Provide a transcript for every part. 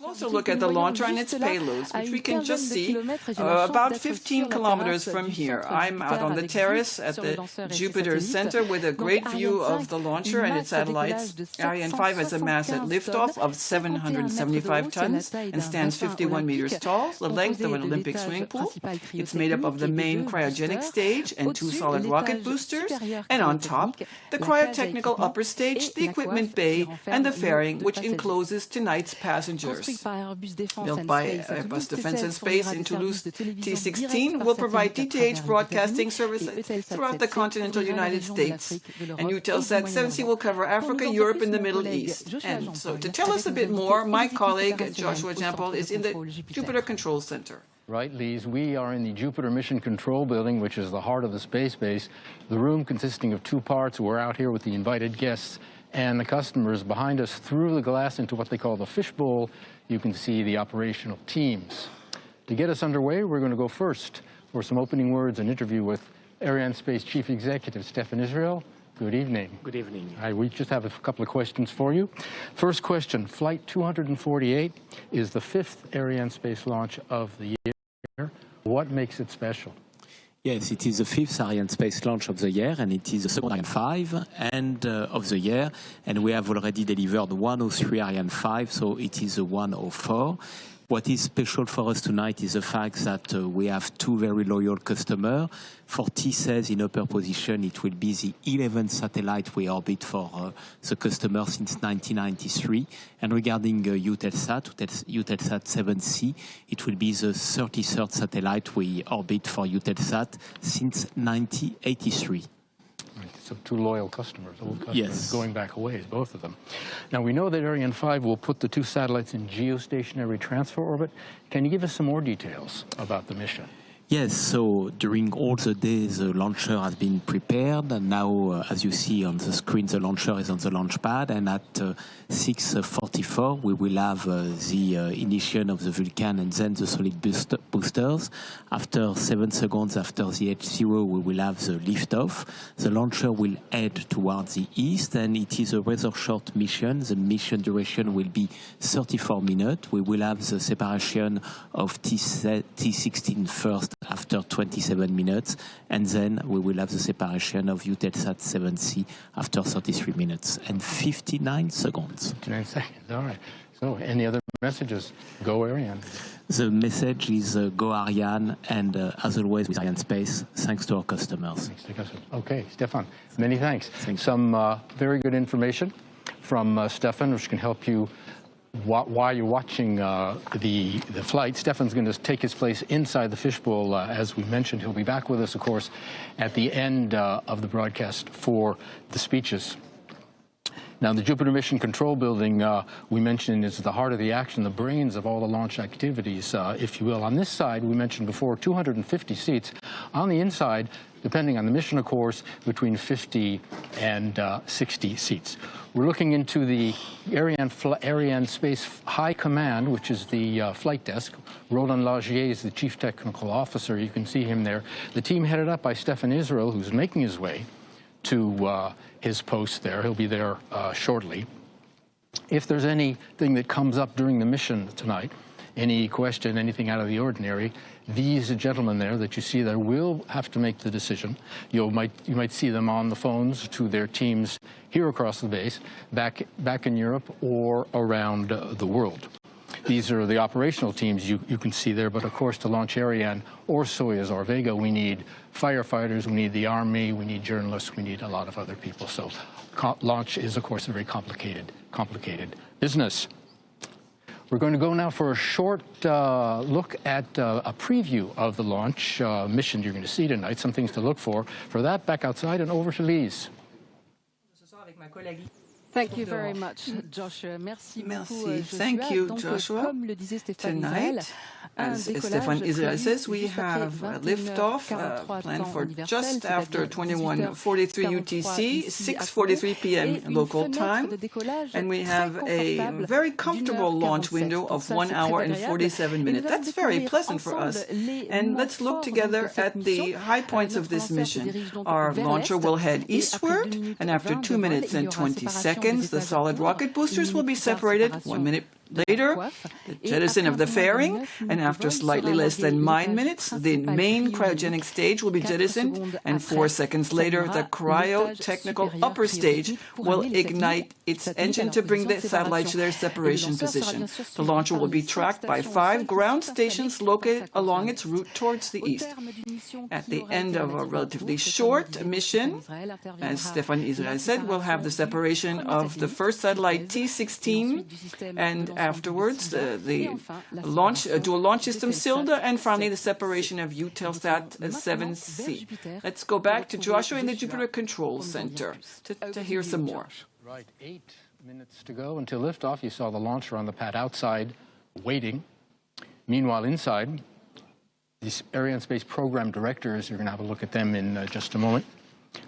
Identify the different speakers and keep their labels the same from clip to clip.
Speaker 1: closer look at the launcher and its payloads, which we can just see about 15 kilometers from here. I'm out on the terrace at the Jupiter Center with a great view of the launcher and its satellites. Ariane 5 has a mass at liftoff of 775 tons and stands 51 meters tall, the length of an Olympic swimming pool. It's made up of the main cryogenic stage and 2 solid rocket boosters, and on top, the cryotechnical upper stage, the equipment bay, and the fairing, which encloses tonight's passengers. Built by Airbus Defence and Space in Toulouse, T-16 will provide DTH broadcasting services throughout the continental United States. And EUTELSAT 7C will cover Africa, Europe, and the Middle East. And so to tell us a bit more, my colleague Joshua Jean-Paul is in the Jupiter Control Center.
Speaker 2: Right, Lise. We are in the Jupiter Mission Control Building, which is the heart of the space base. The room consisting of 2 parts. We're out here with the invited guests and the customers. Behind us, through the glass into what they call the fishbowl, you can see the operational teams. To get us underway, we're going to go first for some opening words and interview with Arianespace Chief Executive Stefan Israel. Good evening.
Speaker 3: Good evening.
Speaker 2: All right, we just have a couple of questions for you. First question, Flight 248 is the 5th Arianespace launch of the year. What makes it special?
Speaker 3: Yes, it is the 5th Arianespace launch of the year, and it is the second Ariane 5 of the year, and we have already delivered 103 Ariane 5, so it is a 104. What is special for us tonight is the fact that we have 2 very loyal customers. For T-16 in upper position, it will be the 11th satellite we orbit for the customer since 1993. And regarding EUTELSAT 7C, it will be the 33rd satellite we orbit for EUTELSAT since 1983.
Speaker 2: So 2 loyal customers, old customers,
Speaker 3: yes,
Speaker 2: going back a ways, both of them. Now, we know that Ariane 5 will put the 2 satellites in geostationary transfer orbit. Can you give us some more details about the mission?
Speaker 3: Yes, so during all the days, the launcher has been prepared, and now, as you see on the screen, the launcher is on the launch pad, and at 6:44, we will have the ignition of the Vulcan and then the solid boosters. After 7 seconds after the H0, we will have the liftoff. The launcher will head towards the east, and it is a rather short mission. The mission duration will be 34 minutes. We will have the separation of T-16 first after 27 minutes, and then we will have the separation of EUTELSAT 7C after 33 minutes and 59 seconds.
Speaker 2: 59 seconds, all right. So, any other messages? Go Ariane.
Speaker 3: The message is go Ariane, and as always with Arianespace, thanks to our customers.
Speaker 2: Thanks to customers. Okay, Stefan, many thanks. Some very good information from Stefan, which can help you while you're watching the flight. Stefan's going to take his place inside the fishbowl. As we mentioned, he'll be back with us, of course, at the end of the broadcast for the speeches. Now, the Jupiter Mission Control Building, we mentioned, is the heart of the action, the brains of all the launch activities, if you will. On this side, we mentioned before, 250 seats. On the inside, depending on the mission, of course, between 50 and 60 seats. We're looking into the Arianespace High Command, which is the flight desk. Roland Lagier is the Chief Technical Officer. You can see him there. The team headed up by Stefan Israel, who's making his way to his post there. He'll be there shortly. If there's anything that comes up during the mission tonight, any question, anything out of the ordinary, these gentlemen there that you see there will have to make the decision. You might see them on the phones to their teams here across the base, back in Europe or around the world. These are the operational teams you can see there, but of course to launch Ariane or Soyuz or Vega, we need firefighters, we need the Army, we need journalists, we need a lot of other people. So launch is, of course, a very complicated business. We're going to go now for a short look at a preview of the launch mission you're going to see tonight, some things to look for. For that, back outside and over to Lise.
Speaker 4: Thank you very much, Joshua.
Speaker 1: Merci. Thank you, Joshua. Tonight, as Stefan Israel says, we have liftoff planned for just after 21:43 UTC, 6:43 p.m. local time, and we have a very comfortable launch window of 1 hour and 47 minutes. That's very pleasant for us. And let's look together at the high points of this mission. Our launcher will head eastward, and after 2 minutes and 20 seconds, the solid rocket boosters will be separated. 1 minute Later, the jettison of the fairing, and after slightly less than 9 minutes, the main cryogenic stage will be jettisoned, and 4 seconds later, the cryotechnical upper stage will ignite its engine to bring the satellite to their separation position. The launcher will be tracked by 5 ground stations located along its route towards the east. At the end of a relatively short mission, as Stéphane Israël said, we'll have the separation of the first satellite T-16, and afterwards the dual launch system SILDA, and finally the separation of EUTELSAT 7C. Let's go back to Joshua in the Jupiter Control Center to hear some more.
Speaker 2: Right, 8 minutes to go until liftoff. You saw the launcher on the pad outside waiting. Meanwhile, inside, these Arianespace program directors, you're going to have a look at them in just a moment.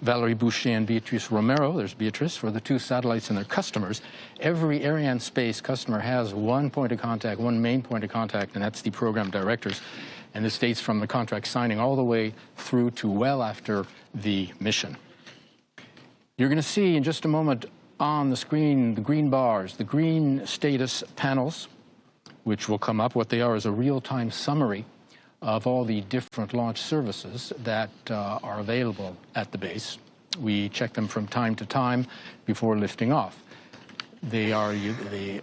Speaker 2: Valerie Boucher and Beatrice Romero, there's Beatrice, for the 2 satellites and their customers. Every Arianespace customer has one point of contact, one main point of contact, and that's the program directors. And this dates from the contract signing all the way through to well after the mission. You're going to see in just a moment on the screen the green bars, the green status panels, which will come up. What they are is a real-time summary of all the different launch services that are available at the base. We check them from time to time before lifting off. They are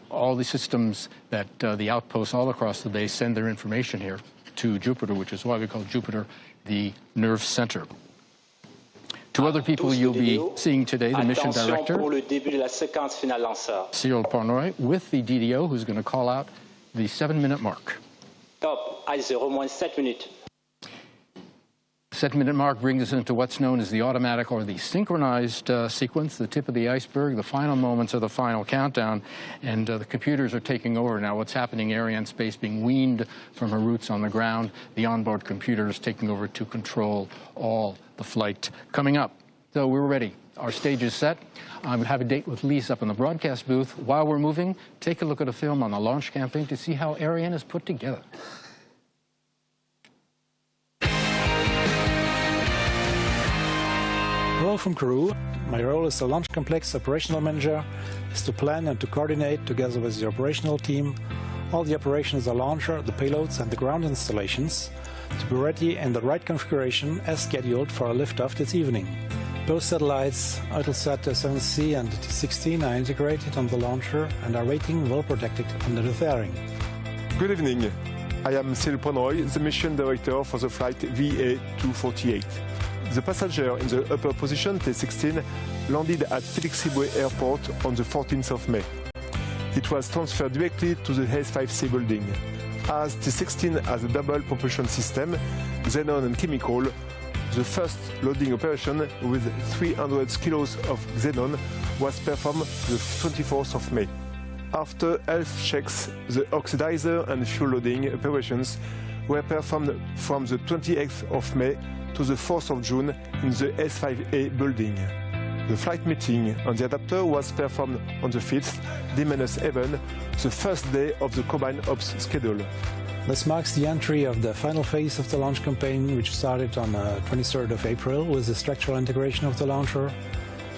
Speaker 2: all the systems that the outposts all across the base send their information here to Jupiter, which is why we call Jupiter the nerve center. 2 other people you'll be seeing today, the mission director, Cyril Pornoy, with the DDO, who's going to call out the 7-minute mark.
Speaker 5: Top, à 0 moins 7 minutes.
Speaker 2: 7-minute mark brings us into what's known as the automatic or the synchronized sequence, the tip of the iceberg, the final moments of the final countdown, and the computers are taking over now. What's happening, Arianespace being weaned from her roots on the ground, the onboard computers taking over to control all the flight coming up. So we're ready. Our stage is set. I have a date with Lise up in the broadcast booth. While we're moving, take a look at a film on the launch campaign to see how Ariane is put together.
Speaker 6: Hello from Kourou. My role as the Launch Complex Operational Manager is to plan and to coordinate, together with the operational team, all the operations of the launcher, the payloads and the ground installations to be ready in the right configuration as scheduled for a liftoff this evening. Both satellites, EUTELSAT 7C and T-16, are integrated on the launcher and are waiting well protected under the fairing.
Speaker 7: Good evening. I am Cyril Pornoy, the mission director for the flight VA248. The passenger in the upper position, T-16, landed at Felix Ribuet Airport on the 14th of May. It was transferred directly to the S5C building. As T-16 has a double propulsion system, xenon and chemical, the first loading operation with 300 kilos of xenon was performed the 24th of May. After health checks, the oxidizer and fuel loading operations were performed from the 28th of May to the 4th of June in the S5A building. The flight meeting on the adapter was performed on the 5th, D-7, the first day of the combined ops schedule.
Speaker 6: This marks the entry of the final phase of the launch campaign, which started on 23rd of April with the structural integration of the launcher,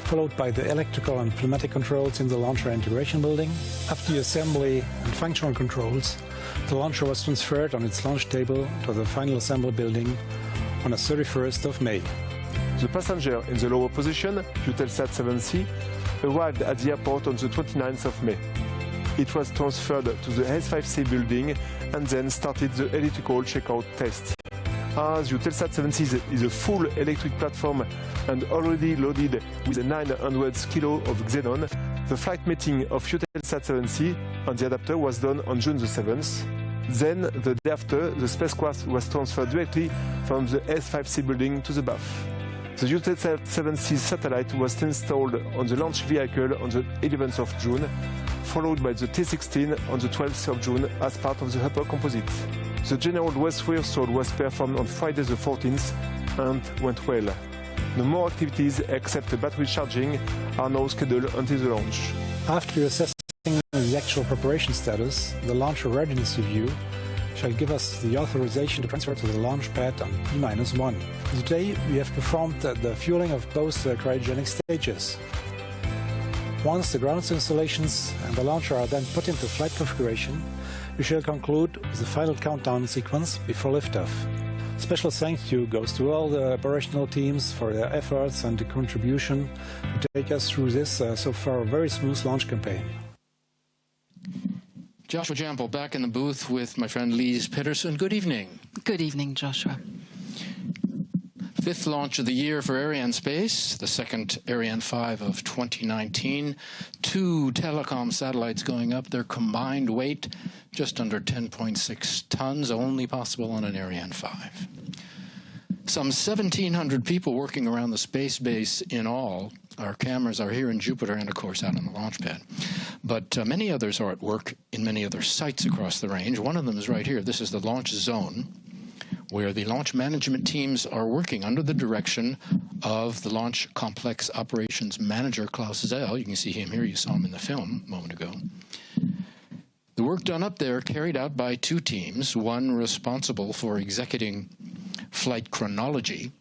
Speaker 6: followed by the electrical and pneumatic controls in the launcher integration building. After the assembly and functional controls, the launcher was transferred on its launch table to the final assembly building on the 31st of May.
Speaker 7: The passenger in the lower position, EUTELSAT 7C, arrived at the airport on the 29th of May. It was transferred to the S5C building and then started the electrical checkout test. As EUTELSAT 7C is a full electric platform and already loaded with 900 kilo of xenon, the flight meeting of EUTELSAT 7C on the adapter was done on June the 7th. Then, the day after, the spacecraft was transferred directly from the S5C building to the BAF. The EUTELSAT 7C satellite was installed on the launch vehicle on the 11th of June, followed by the T-16 on the 12th of June as part of the upper composite. The general dress rehearsal was performed on Friday the 14th and went well. No more activities except battery charging are now scheduled until the launch.
Speaker 6: After assessing the actual preparation status, the launcher readiness review shall give us the authorization to transfer to the launch pad on T-1. Today we have performed the fueling of both cryogenic stages. Once the ground installations and the launcher are then put into flight configuration, we shall conclude with the final countdown sequence before liftoff. Special thank you goes to all the operational teams for their efforts and the contribution to take us through this so far very smooth launch campaign.
Speaker 2: Joshua Jample back in the booth with my friend Lise Pedersen. Good evening.
Speaker 4: Good evening, Joshua.
Speaker 2: Fifth launch of the year for Arianespace, the second Ariane 5 of 2019. 2 telecom satellites going up, their combined weight just under 10.6 tons, only possible on an Ariane 5. Some 1,700 people working around the space base in all. Our cameras are here in Jupiter and, of course, out on the launch pad. But many others are at work in many other sites across the range. One of them is right here. This is the launch zone, where the launch management teams are working under the direction of the Launch Complex Operations Manager, Klaus Zell. You can see him here. You saw him in the film a moment ago. The work done up there carried out by 2 teams, one responsible for executing flight chronology,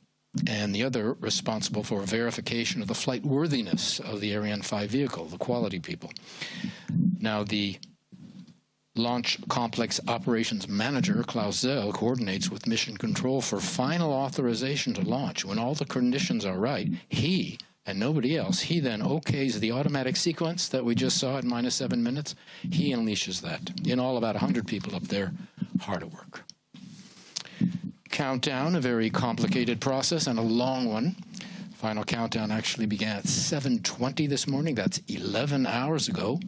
Speaker 2: and the other responsible for verification of the flight worthiness of the Ariane 5 vehicle, the quality people. Now, the Launch Complex Operations Manager, Klaus Zell, coordinates with Mission Control for final authorization to launch. When all the conditions are right, he, and nobody else, he then okays the automatic sequence that we just saw at -7 minutes. He unleashes that. In all, about 100 people up there, hard at work. Countdown, a very complicated process and a long one. Final countdown actually began at 7:20 this morning. That's 11 hours ago,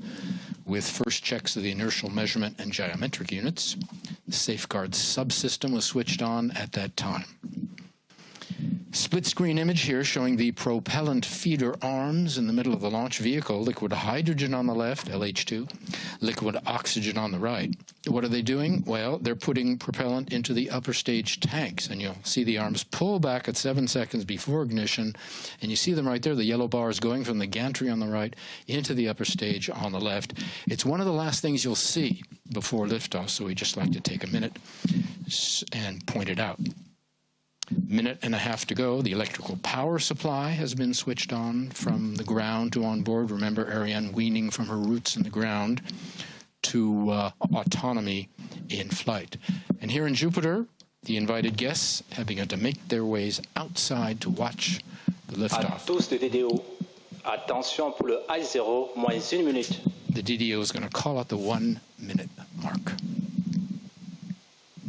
Speaker 2: with first checks of the inertial measurement and geometric units. The safeguard subsystem was switched on at that time. Split screen image here showing the propellant feeder arms in the middle of the launch vehicle. Liquid hydrogen on the left, LH2, liquid oxygen on the right. What are they doing? Well, they're putting propellant into the upper stage tanks, and you'll see the arms pull back at 7 seconds before ignition, and you see them right there, the yellow bars going from the gantry on the right into the upper stage on the left. It's one of the last things you'll see before liftoff, so we just like to take a minute and point it out. Minute and a half to go. The electrical power supply has been switched on from the ground to on board. Remember, Ariane weaning from her roots in the ground to autonomy in flight. And here in Jupiter, the invited guests have begun to make their ways outside to watch the liftoff.
Speaker 5: Tous de DDO. Attention pour le I0, moins 1 minute.
Speaker 2: The DDO is going to call out the 1 minute mark.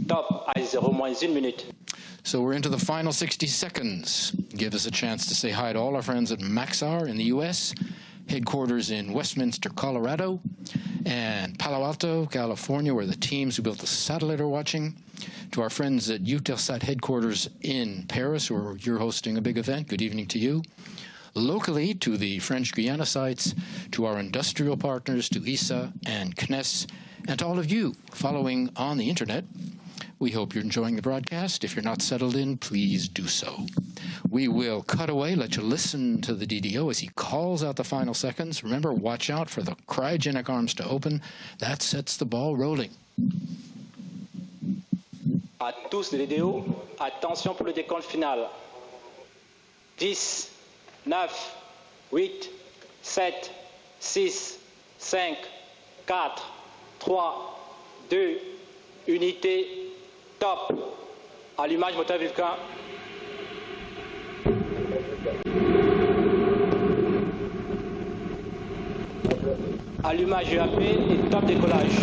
Speaker 5: Top, I0, moins 1 minute.
Speaker 2: So we're into the final 60 seconds. Give us a chance to say hi to all our friends at Maxar in the U.S., headquarters in Westminster, Colorado, and Palo Alto, California, where the teams who built the satellite are watching, to our friends at EUTELSAT headquarters in Paris, where you're hosting a big event. Good evening to you. Locally, to the French Guiana sites, to our industrial partners, to ESA and CNES, and to all of you following on the internet. We hope you're enjoying the broadcast. If you're not settled in, please do so. We will cut away, let you listen to the DDO as he calls out the final seconds. Remember, watch out for the cryogenic arms to open. That sets the ball rolling.
Speaker 5: À tous les DDO, attention pour le décompte final. 10, 9, 8, 7, 6, 5, 4, 3, 2, unité. Top. Allumage moteur Vulcain. Allumage UAP et top décollage.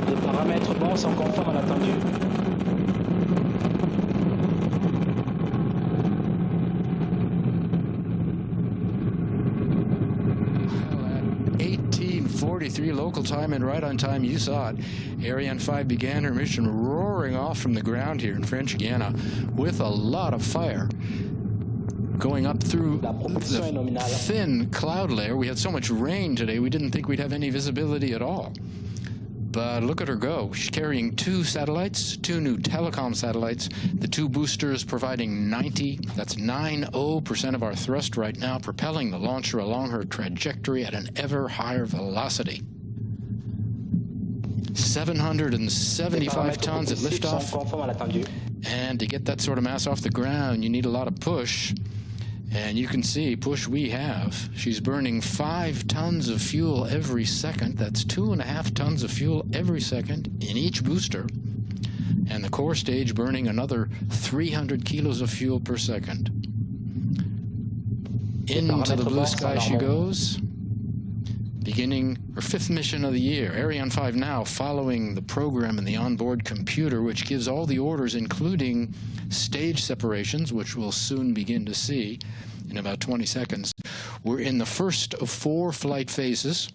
Speaker 5: Les paramètres bons sont conformes à l'attendu.
Speaker 2: 18:43 local time and right on time. You saw it. Ariane 5 began her mission roaring off from the ground here in French Guiana with a lot of fire going up through the thin cloud layer. We had so much rain today, we didn't think we'd have any visibility at all. But look at her go. She's carrying 2 satellites, 2 new telecom satellites, the 2 boosters providing 90% of our thrust right now, propelling the launcher along her trajectory at an ever higher velocity. 775 tons at liftoff. And to get that sort of mass off the ground, you need a lot of push. And you can see push we have. She's burning 5 tons of fuel every second. That's 2.5 tons of fuel every second in each booster. And the core stage burning another 300 kilos of fuel per second. Into the blue sky she goes, beginning her 5th mission of the year. Ariane 5 now following the program in the onboard computer, which gives all the orders, including stage separations, which we'll soon begin to see in about 20 seconds. We're in the first of 4 flight phases,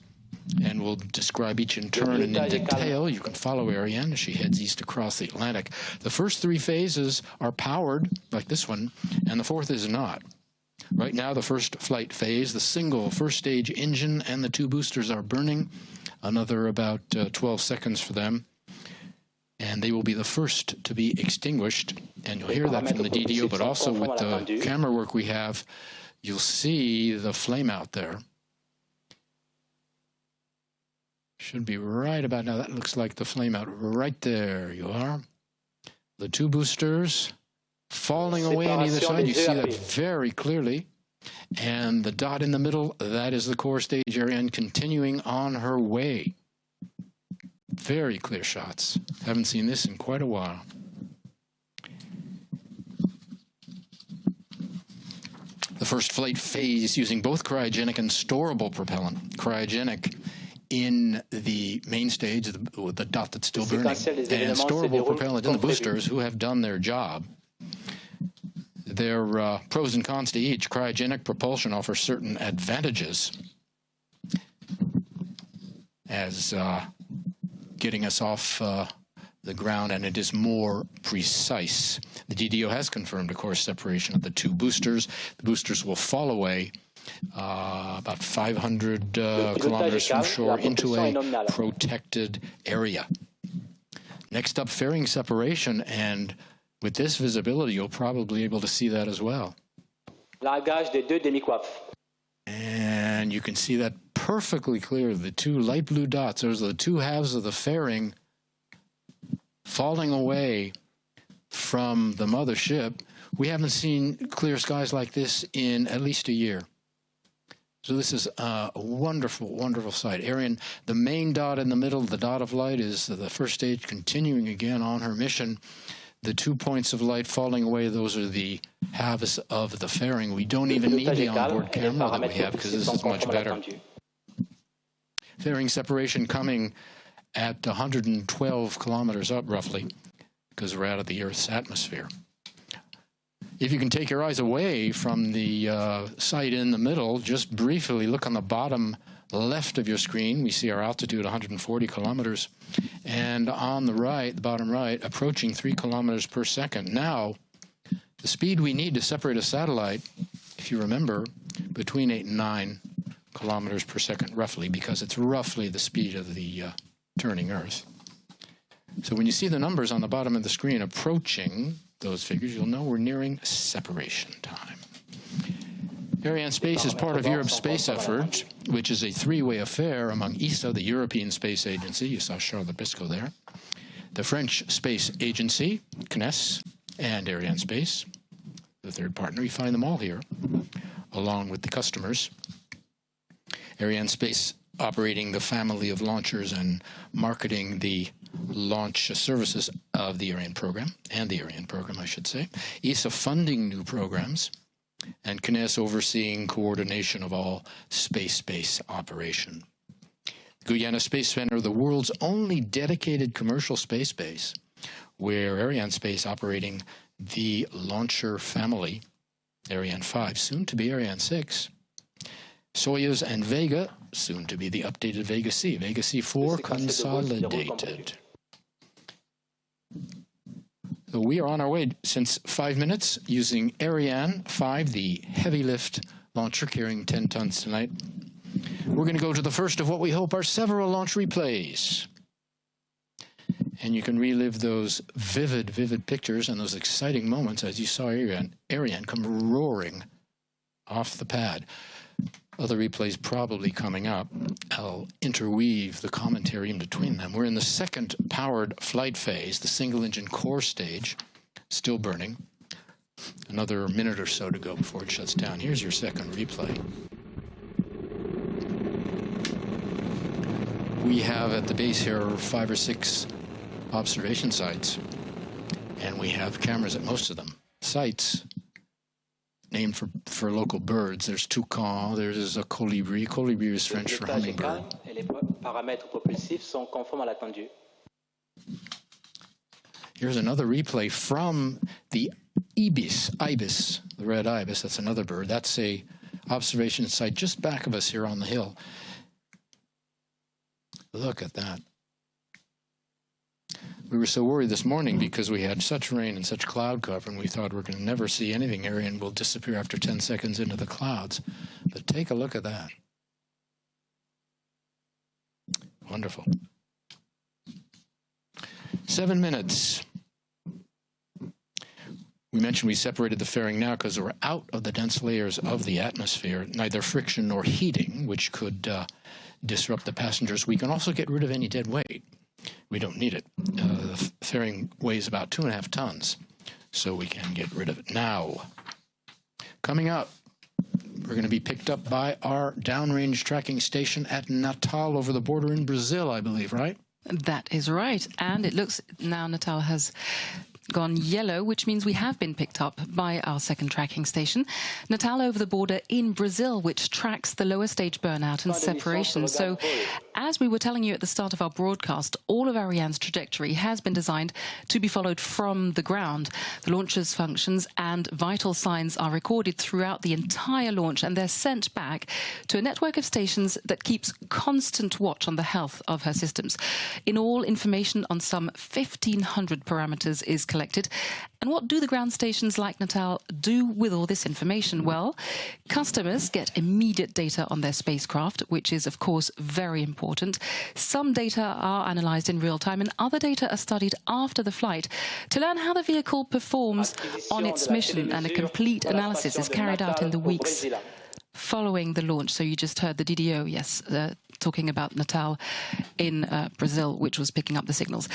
Speaker 2: and we'll describe each in turn and in detail. You can follow Ariane as she heads east across the Atlantic. The first 3 phases are powered, like this one, and the 4th is not. Right now, the first flight phase, the single first stage engine and the 2 boosters are burning. Another about 12 seconds for them. And they will be the first to be extinguished. And you'll hear that from the DDO, but also with the camera work we have, you'll see the flame out there. Should be right about now. That looks like the flame out right there. You are. The 2 boosters falling away on either side. You see that very clearly. And the dot in the middle, that is the core stage Ariane continuing on her way. Very clear shots. Haven't seen this in quite a while. The first flight phase using both cryogenic and storable propellant. Cryogenic in the main stage, the dot that's still burning, and storable propellant in the boosters, who have done their job. There are pros and cons to each. Cryogenic propulsion offers certain advantages as getting us off the ground, and it is more precise. The DDO has confirmed, of course, separation of the 2 boosters. The boosters will fall away about 500 kilometers from shore into a protected area. Next up, fairing separation, and with this visibility, you'll probably be able to see that as well. And you can see that perfectly clear. The 2 light blue dots, those are the 2 halves of the fairing falling away from the mothership. We haven't seen clear skies like this in at least a year. So this is a wonderful, wonderful sight. Ariane, the main dot in the middle, the dot of light, is the first stage continuing again on her mission. The 2 points of light falling away, those are the halves of the fairing. We don't even need the onboard camera that we have because this is much better. Fairing separation coming at 112 kilometers up, roughly, because we're out of the Earth's atmosphere. If you can take your eyes away from the sight in the middle, just briefly look on the bottom left of your screen. We see our altitude 140 kilometers. And on the right, the bottom right, approaching 3 kilometers per second. Now, the speed we need to separate a satellite, if you remember, between 8 and 9 kilometers per second, roughly, because it's roughly the speed of the turning Earth. So when you see the numbers on the bottom of the screen approaching those figures, you'll know we're nearing separation time. Arianespace is part of Europe's space effort, which is a 3-way affair among ESA, the European Space Agency. You saw Charles Briscoe there. The French Space Agency, CNES, and Arianespace, the 3rd partner. You find them all here, along with the customers. Arianespace operating the family of launchers and marketing the launch services of the Ariane program, and the Ariane program, I should say. ESA funding new programs, and CNES overseeing coordination of all space-based operation. Guyana Space Center, the world's only dedicated commercial space base, where Arianespace operating the launcher family, Ariane 5, soon to be Ariane 6, Soyuz and Vega, soon to be the updated Vega C, Vega C4 consolidated. So we are on our way since 5 minutes using Ariane 5, the heavy lift launcher carrying 10 tons tonight. We're going to go to the first of what we hope are several launch replays. And you can relive those vivid, vivid pictures and those exciting moments as you saw Ariane come roaring off the pad. other replays probably coming up. I'll interweave the commentary in between them. We're in the second powered flight phase, the single-engine core stage, still burning. Another minute or so to go before it shuts down. Here's your second replay. We have at the base here 5 or 6 observation sites, and we have cameras at most of them. Sites named for local birds. There's toucan, there's a colibri. Colibri is French for hummingbird. Here's another replay from the ibis, the red ibis. That's another bird. That's a observation site just back of us here on the hill. Look at that. We were so worried this morning because we had such rain and such cloud cover, and we thought we're going to never see anything. Ariane will disappear after 10 seconds into the clouds. But take a look at that. Wonderful. 7 minutes. We mentioned we separated the fairing now because we're out of the dense layers of the atmosphere, neither friction nor heating, which could disrupt the passengers. We can also get rid of any dead weight. We don't need it. The fairing weighs about 2.5 tons, so we can get rid of it now. Coming up, we're going to be picked up by our downrange tracking station at Natal over the border in Brazil, I believe, right?
Speaker 8: That is right. And it looks now Natal has gone yellow, which means we have been picked up by our second tracking station, Natal over the border in Brazil, which tracks the lower stage burnout and separation. So, as we were telling you at the start of our broadcast, all of Ariane's trajectory has been designed to be followed from the ground. The launcher's functions and vital signs are recorded throughout the entire launch, and they're sent back to a network of stations that keeps constant watch on the health of her systems. In all, information on some 1,500 parameters is collected. And what do the ground stations like Natal do with all this information? Well, customers get immediate data on their spacecraft, which is, of course, very important. Some data are analyzed in real time, and other data are studied after the flight to learn how the vehicle performs on its mission, and a complete analysis is carried out in the weeks following the launch. So you just heard the DDO, yes, talking about Natal in Brazil, which was picking up the signals.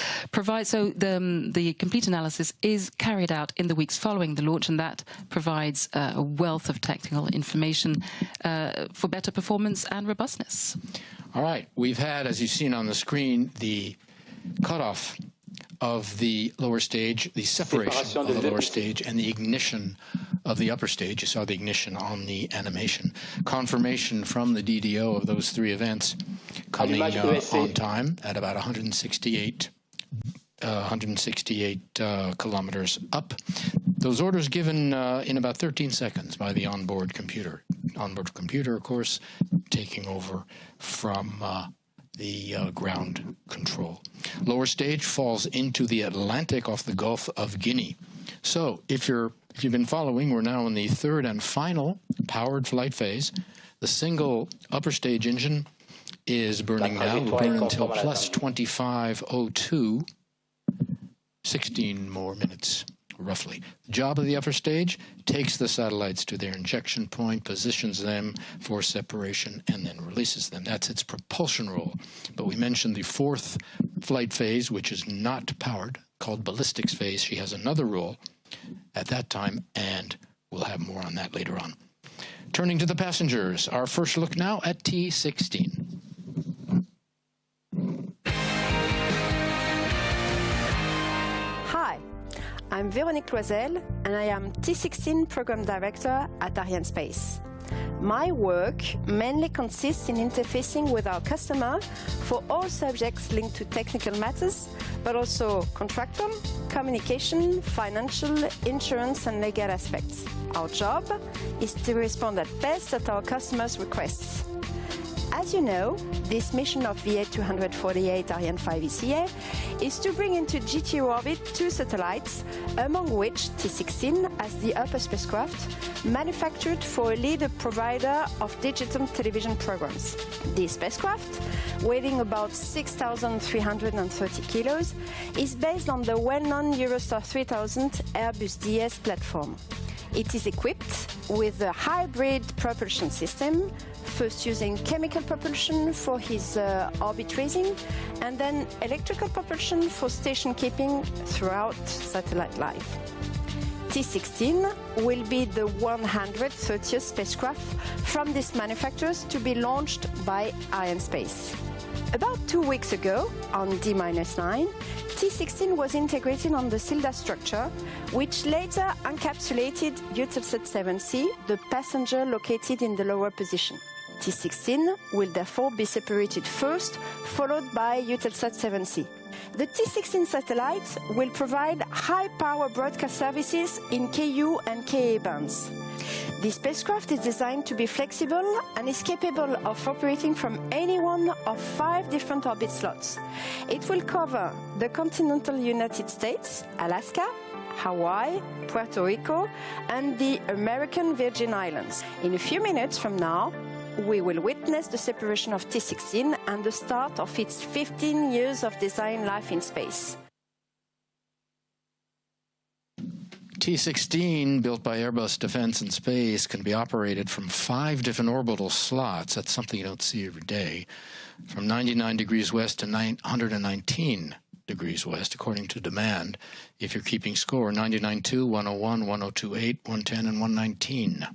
Speaker 8: So the complete analysis is carried out in the weeks following the launch, and that provides a wealth of technical information for better performance and robustness.
Speaker 2: All right. We've had, as you've seen on the screen, the cutoff of the lower stage, the separation of the lower stage, and the ignition of the upper stage. You saw the ignition on the animation. Confirmation from the DDO of those 3 events coming on time at about 168 kilometers up. Those orders given in about 13 seconds by the onboard computer. Onboard computer, of course, taking over from the ground control. Lower stage falls into the Atlantic off the Gulf of Guinea. So if you've been following, we're now in the third and final powered flight phase. The single upper stage engine is burning now. We'll burn until plus 2502, 16 more minutes, roughly. The job of the upper stage takes the satellites to their injection point, positions them for separation, and then releases them. That's its propulsion role. But we mentioned the fourth flight phase, which is not powered, called ballistics phase. She has another role at that time, and we'll have more on that later on. Turning to the passengers, our first look now at T-16.
Speaker 9: Hi, I'm Véronique Loisel, and I am T-16 Program Director at Arianespace. My work mainly consists in interfacing with our customer for all subjects linked to technical matters, but also contractual, communication, financial, insurance, and legal aspects. Our job is to respond at best at our customers' requests. As you know, this mission of VA248 Ariane 5 ECA is to bring into GTO orbit 2 satellites, among which T-16 as the upper spacecraft, manufactured for a leader provider of digital television programs. This spacecraft, weighing about 6,330 kilos, is based on the well-known Eurostar 3000 Airbus DS platform. It is equipped with a hybrid propulsion system, first using chemical propulsion for his orbit raising, and then electrical propulsion for station keeping throughout satellite life. T-16 will be the 130th spacecraft from these manufacturers to be launched by Arianespace. About 2 weeks ago, on D-9, T-16 was integrated on the CILDA structure, which later encapsulated EUTELSAT 7C, the passenger located in the lower position. T-16 will therefore be separated first, followed by EUTELSAT 7C. The T-16 satellite will provide high-power broadcast services in Ku and Ka bands. The spacecraft is designed to be flexible and is capable of operating from any one of 5 different orbit slots. It will cover the continental United States, Alaska, Hawaii, Puerto Rico, and the American Virgin Islands. In a few minutes from now, we will witness the separation of T-16 and the start of its 15 years of design life in space.
Speaker 2: T-16, built by Airbus Defence and Space, can be operated from 5 different orbital slots. That's something you don't see every day. From 99 degrees west to 119 degrees west, according to demand. If you're keeping score, 99.2, 101, 102.8, 110, and 119.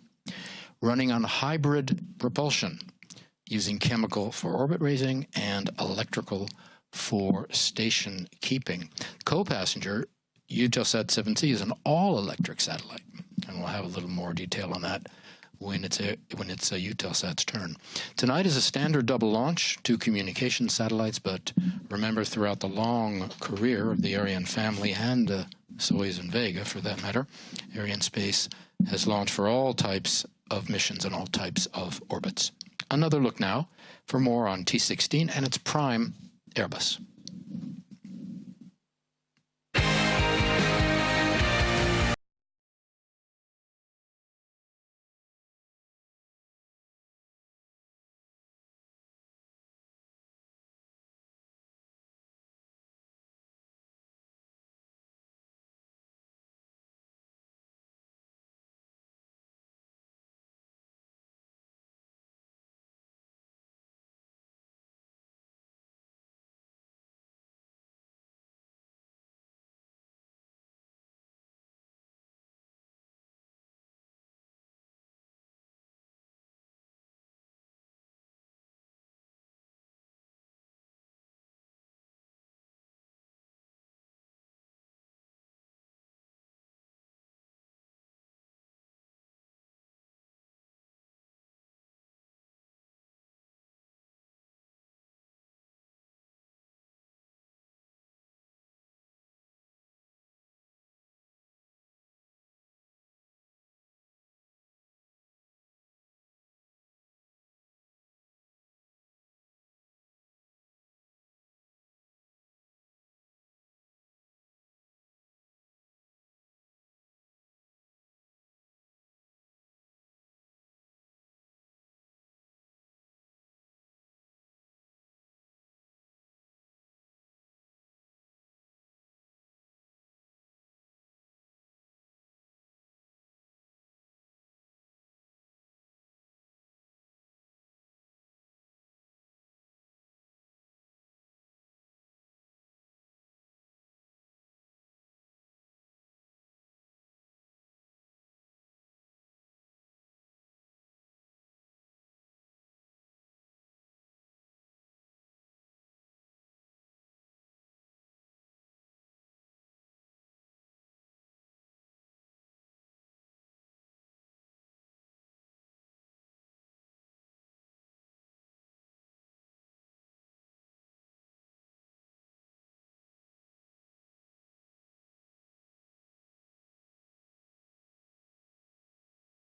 Speaker 2: Running on hybrid propulsion, using chemical for orbit raising and electrical for station keeping. Co-passenger EUTELSAT 7C is an all-electric satellite, and we'll have a little more detail on that when it's EUTELSAT's turn. Tonight is a standard double launch, 2 communication satellites, but remember, throughout the long career of the Ariane family and Soyuz and Vega, for that matter, Arianespace has launched for all types of missions and all types of orbits. Another look now for more on T-16 and its prime, Airbus.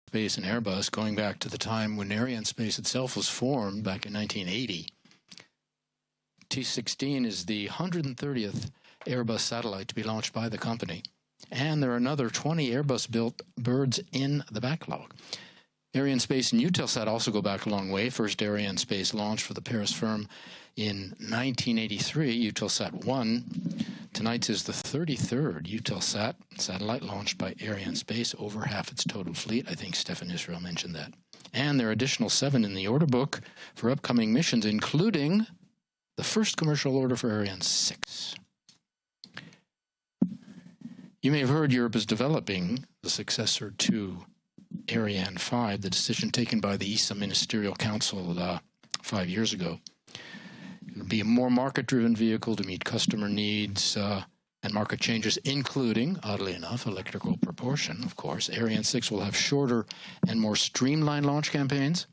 Speaker 2: Space and Airbus, going back to the time when Arianespace itself was formed back in 1980. T-16 is the 130th Airbus satellite to be launched by the company, and there are another 20 Airbus-built birds in the backlog. Arianespace and EUTELSAT also go back a long way. First Arianespace launched for the Paris firm in 1983, EUTELSAT 1. Tonight's is the 33rd EUTELSAT satellite launched by Arianespace, over half its total fleet. I think Stefan Israel mentioned that. And there are additional 7 in the order book for upcoming missions, including the first commercial order for Ariane 6. You may have heard Europe is developing the successor to Ariane 5, the decision taken by the ESA Ministerial Council 5 years ago. It will be a more market-driven vehicle to meet customer needs and market changes, including, oddly enough, electrical propulsion, of course. Ariane 6 will have shorter and more streamlined launch campaigns.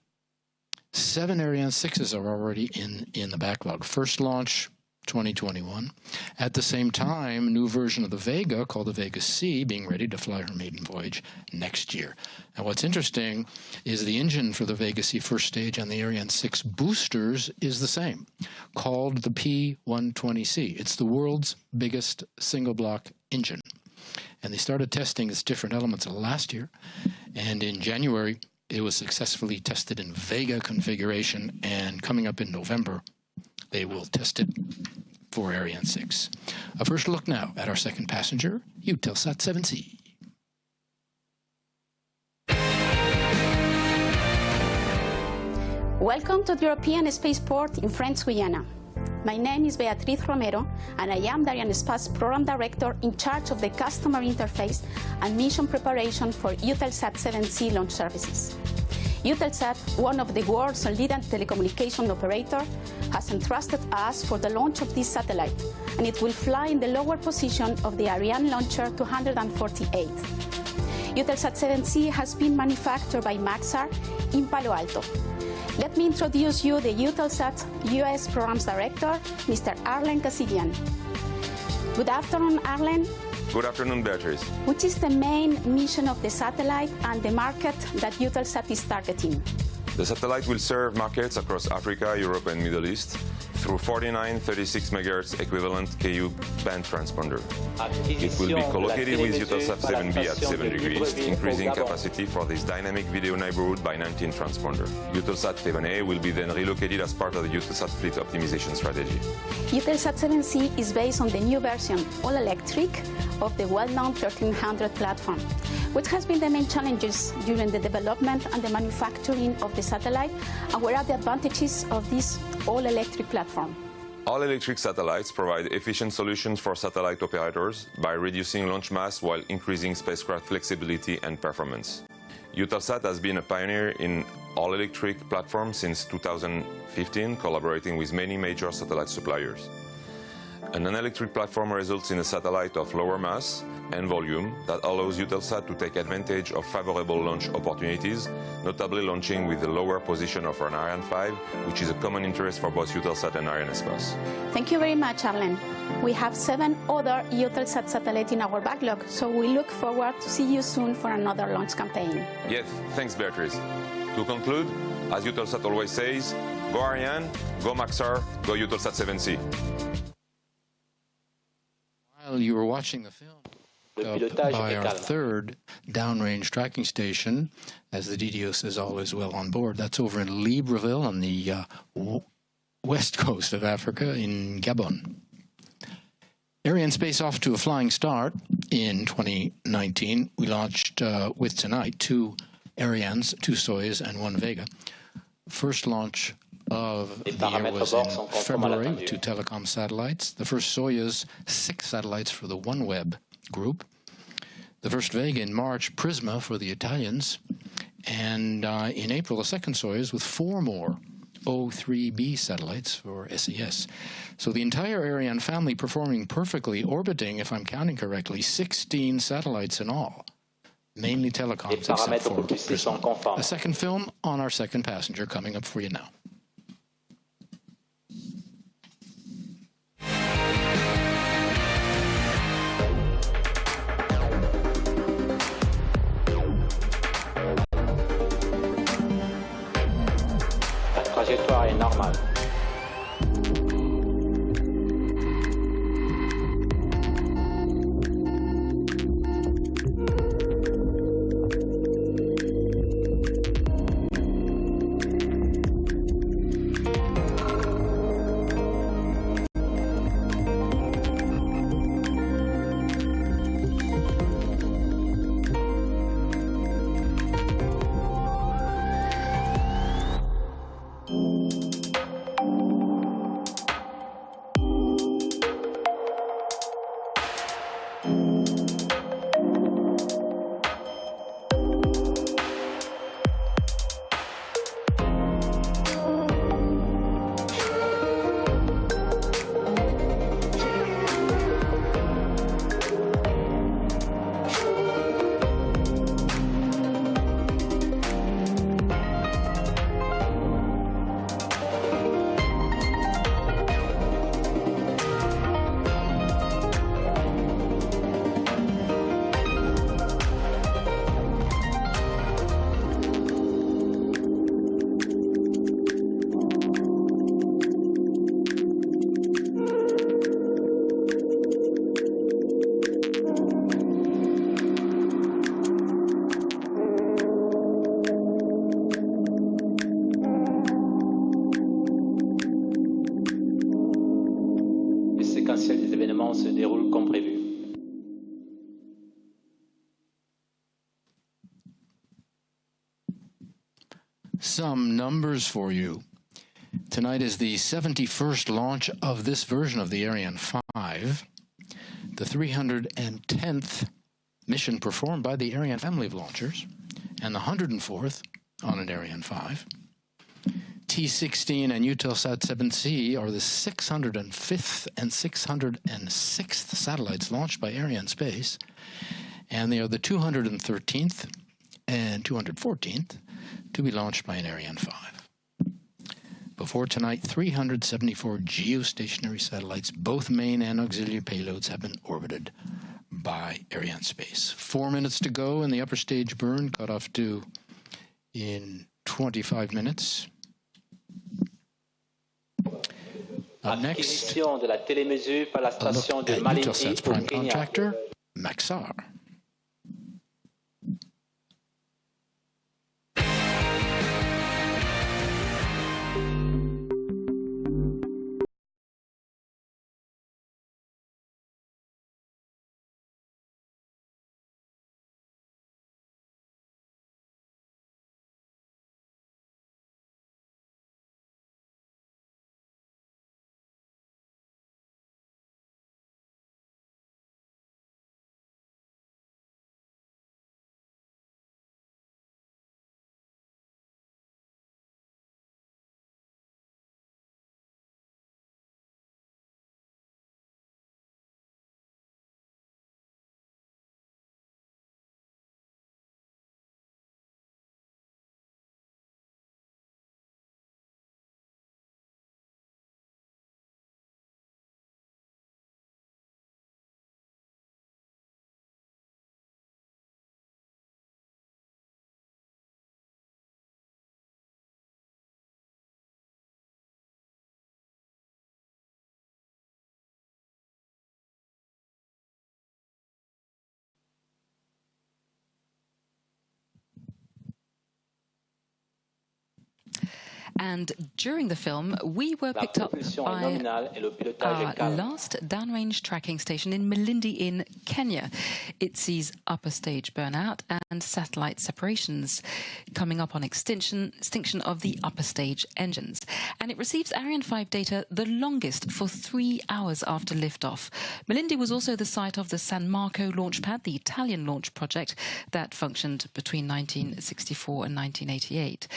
Speaker 2: 7 Ariane 6s are already in the backlog. First launch, 2021. At the same time, a new version of the Vega, called the Vega C, being ready to fly her maiden voyage next year. Now, what's interesting is the engine for the Vega C first stage and the Ariane 6 boosters is the same, called the P120C. It's the world's biggest single-block engine. And they started testing its different elements last year, and in January, it was successfully tested in Vega configuration, and coming up in November, they will test it for Ariane 6. A first look now at our second passenger, EUTELSAT 7C.
Speaker 10: Welcome to the European Spaceport in French Guiana. My name is Beatriz Romero, and I am the Arianespace Program Director in charge of the customer interface and mission preparation for EUTELSAT 7C launch services. EUTELSAT, one of the world's leading telecommunication operator, has entrusted us for the launch of this satellite, and it will fly in the lower position of the Ariane launcher 248. EUTELSAT 7C has been manufactured by Maxar in Palo Alto. Let me introduce you the EUTELSAT US Programs Director, Mr. Arlen Kazilian. Good afternoon, Arlen.
Speaker 11: Good afternoon, Beatrice.
Speaker 10: Which is the main mission of the satellite and the market that EUTELSAT is targeting?
Speaker 11: The satellite will serve markets across Africa, Europe, and Middle East through 49 36 MHz equivalent Ku band transponder. It will be co-located with EUTELSAT 7B at 7 degrees, increasing capacity for this dynamic video neighborhood by 19 transponder. EUTELSAT 7A will be then relocated as part of the EUTELSAT fleet optimization strategy.
Speaker 10: EUTELSAT 7C is based on the new version, all-electric, of the well-known 1300 platform. What has been the main challenges during the development and the manufacturing of the satellite, and what are the advantages of this all-electric platform?
Speaker 11: All-electric satellites provide efficient solutions for satellite operators by reducing launch mass while increasing spacecraft flexibility and performance. EUTELSAT has been a pioneer in all-electric platforms since 2015, collaborating with many major satellite suppliers. An electric platform results in a satellite of lower mass and volume that allows EUTELSAT to take advantage of favorable launch opportunities, notably launching with the lower position of an Ariane 5, which is a common interest for both EUTELSAT and Arianespace.
Speaker 10: Thank you very much, Arlen. We have 7 other EUTELSAT satellites in our backlog, so we look forward to see you soon for another launch campaign.
Speaker 11: Yes, thanks, Beatrice. To conclude, as EUTELSAT always says, go Ariane, go Maxar, go EUTELSAT 7C.
Speaker 2: While you were watching the film by our third downrange tracking station, as the DDO says, always well on board, that's over in Libreville on the west coast of Africa in Gabon. Arianespace off to a flying start in 2019. We launched with tonight 2 Arianes, 2 Soyuz, and 1 Vega. First launch of the year was in February with 2 telecom satellites. The first Soyuz, 6 satellites for the OneWeb group. The first Vega in March, Prisma for the Italians. And in April, a second Soyuz with 4 more O3B satellites for SES. So the entire Ariane family performing perfectly, orbiting, if I'm counting correctly, 16 satellites in all. Mainly telecoms, except for Prisma. A second film on our second passenger coming up for you now.
Speaker 5: Trajectoire est normale.
Speaker 2: Some numbers for you. Tonight is the 71st launch of this version of the Ariane 5, the 310th mission performed by the Ariane family of launchers, and the 104th on an Ariane 5. T-16 and EUTELSAT 7C are the 605th and 606th satellites launched by Arianespace, and they are the 213th and 214th to be launched by an Ariane 5. Before tonight, 374 geostationary satellites, both main and auxiliary payloads, have been orbited by Arianespace. 4 minutes to go in the upper stage burn, cut off due in 25 minutes. Up next,
Speaker 5: de la télémesure par la station de Malindi
Speaker 2: EUTELSAT's prime contractor, Maxar.
Speaker 8: And during the film, we were picked up by our last downrange tracking station in Malindi in Kenya. It sees upper stage burnout and satellite separations, coming up on extinction of the upper stage engines. And it receives Ariane 5 data the longest for 3 hours after liftoff. Malindi was also the site of the San Marco launch pad, the Italian launch project that functioned between 1964 and 1988.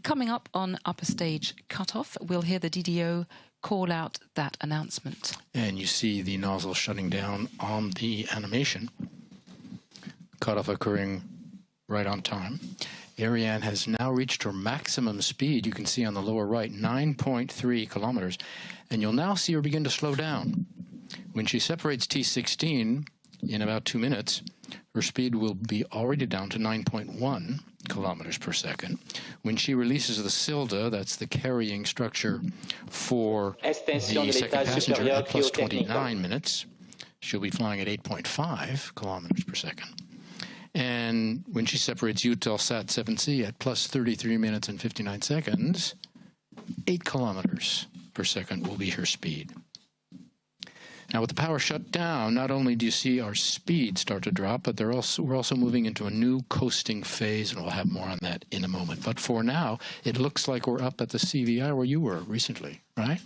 Speaker 8: Coming up on upper stage cutoff, we'll hear the DDO call out that announcement.
Speaker 2: And you see the nozzle shutting down on the animation. Cutoff occurring right on time. Ariane has now reached her maximum speed. You can see on the lower right, 9.3 kilometers. And you'll now see her begin to slow down. When she separates T-16 in about 2 minutes, her speed will be already down to 9.1 kilometers per second. When she releases the Silda, that's the carrying structure for the second passenger, at plus 29 minutes, she'll be flying at 8.5 kilometers per second. And when she separates EUTELSAT 7C at plus 33 minutes and 59 seconds, 8 kilometers per second will be her speed. Now, with the power shut down, not only do you see our speed start to drop, but we're also moving into a new coasting phase, and we'll have more on that in a moment. But for now, it looks like we're up at the CVI where you were recently, right?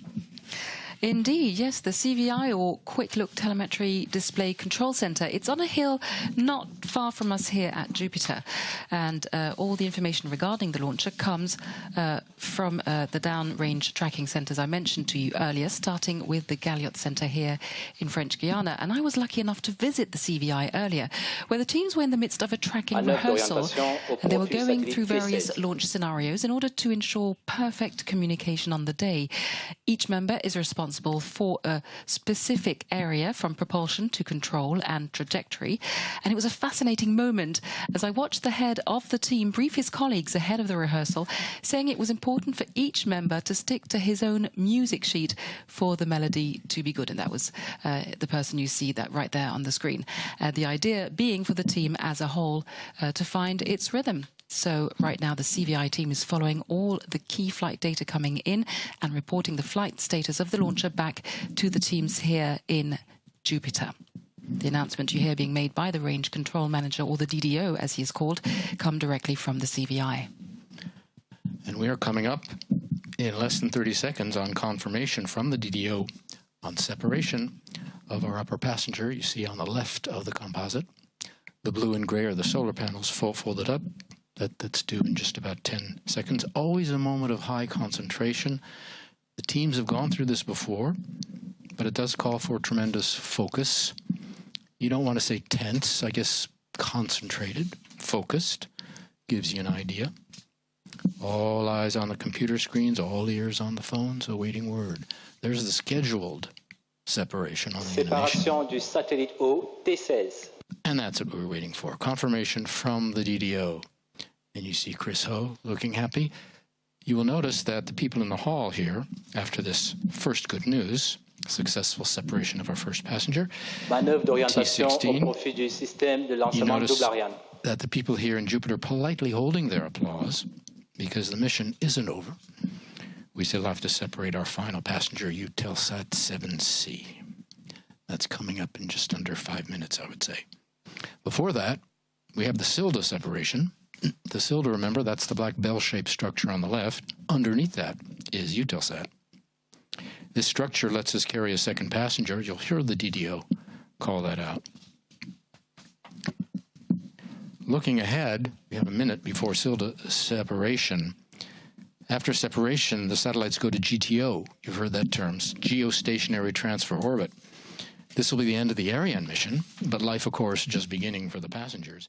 Speaker 8: Indeed, yes, the CVI, or Quick Look Telemetry Display Control Center. It's on a hill not far from us here at Jupiter, and all the information regarding the launcher comes from the downrange tracking centers I mentioned to you earlier, starting with the Galliot Center here in French Guiana. And I was lucky enough to visit the CVI earlier, where the teams were in the midst of a tracking rehearsal, and they were going through various launch scenarios in order to ensure perfect communication on the day. Each member is responsible for a specific area, from propulsion to control and trajectory. And it was a fascinating moment as I watched the head of the team brief his colleagues ahead of the rehearsal, saying it was important for each member to stick to his own music sheet for the melody to be good. And that was the person you see that right there on the screen. The idea being for the team as a whole to find its rhythm. So right now the CVI team is following all the key flight data coming in and reporting the flight status of the launcher back to the teams here in Jupiter. The announcement you hear being made by the range control manager, or the DDO as he is called, come directly from the CVI.
Speaker 2: And And we are coming up in less than 30 seconds on confirmation from the DDO on separation of our upper passenger. You see on the left of the composite, the blue and gray are the solar panels folded up. That's due in just about 10 seconds. Always a moment of high concentration. The teams have gone through this before, but it does call for tremendous focus. You don't want to say tense, I guess concentrated, focused, gives you an idea. All eyes on the computer screens, all ears on the phones, awaiting word. There's the scheduled separation on the animation.
Speaker 5: Séparation du satellite haut T-16.
Speaker 2: And that's what we're waiting for. Confirmation from the DDO. And you see Chris Ho looking happy. You will notice that the people in the hall here, after this first good news, successful separation of our first passenger,
Speaker 5: Manœuvre d'orientation au
Speaker 2: T-16,
Speaker 5: profit du système de
Speaker 2: you
Speaker 5: lancement
Speaker 2: notice
Speaker 5: double Ariane.
Speaker 2: that the people here in Jupiter politely holding their applause because the mission isn't over. We still have to separate our final passenger, EUTELSAT 7C. That's coming up in just under 5 minutes, I would say. Before that, we have the Silda separation. The Silda, remember, that's the black bell-shaped structure on the left. Underneath that is EUTELSAT. This structure lets us carry a second passenger. You'll hear the DDO call that out. Looking ahead, we have a minute before Silda separation. After separation, the satellites go to GTO. You've heard that term, geostationary transfer orbit. This will be the end of the Ariane mission, but life, of course, just beginning for the passengers.